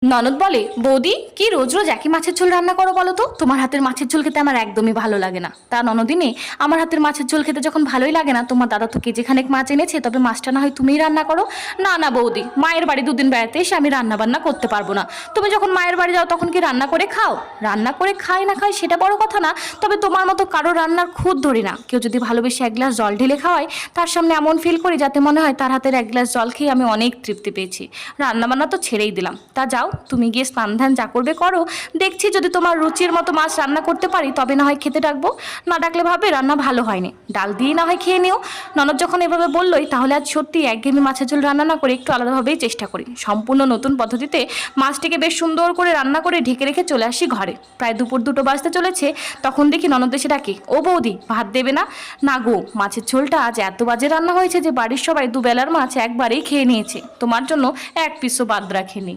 ননদ বলে, বৌদি কি রোজ রোজ একই মাছের ঝোল রান্না করো বলো তো? তোমার হাতের মাছের ঝোল খেতে আমার একদমই ভালো লাগে না। তা ননদিনী, আমার হাতের মাছের ঝোল খেতে যখন ভালোই লাগে না, তোমার দাদা তো কেজি খানেক মাছ এনেছে, তবে মাছটা না হয় তুমিই রান্না করো। না না বৌদি, মায়ের বাড়ি দুদিন বেড়াতে এসে আমি রান্না বান্না করতে পারবো না। তুমি যখন মায়ের বাড়ি যাও তখন কি রান্না করে খাও? রান্না করে খাই না খাই সেটা বড় কথা না, তবে তোমার মতো কারো রান্নার খুঁত ধরি না। কেউ যদি ভালোবেসে এক গ্লাস জল ঢেলে খাওয়ায়, তার সামনে এমন ফিল করি যাতে মনে হয় তার হাতের এক গ্লাস জল খেয়ে আমি অনেক তৃপ্তি পেয়েছি। রান্না বান্না তো ছেড়েই দিলাম। তা যাও, তুমি গিয়ে স্নান ধ্যান যা করবে করো। দেখছি যদি তোমার রুচির মতো মাছ রান্না করতে পারি তবে না হয় খেতে ডাকবো, না ডাকলে ভাবে রান্না ভালো হয়নি, ডাল দিয়ে না হয় খেয়ে নিও। ননদ যখন এভাবে বললোই, তাহলে আজ সত্যি একঘেয়েমি মাছের ঝোল রান্না না করে একটু আলাদাভাবেই চেষ্টা করি। সম্পূর্ণ নতুন পদ্ধতিতে মাছটিকে বেশ সুন্দর করে রান্না করে ঢেকে রেখে চলে আসি ঘরে। প্রায় দুপুর 2টো বাজতে চলেছে, তখন দেখি ননদ এসে ডাকে, ও বৌদি ভাত দেবে না? না গো, মাছের ঝোলটা আজ এত বাজে রান্না হয়েছে যে বাড়ির সবাই দুবেলার মাছ একবারেই খেয়ে নিয়েছে, তোমার জন্য এক পিসও বাদ রাখেনি।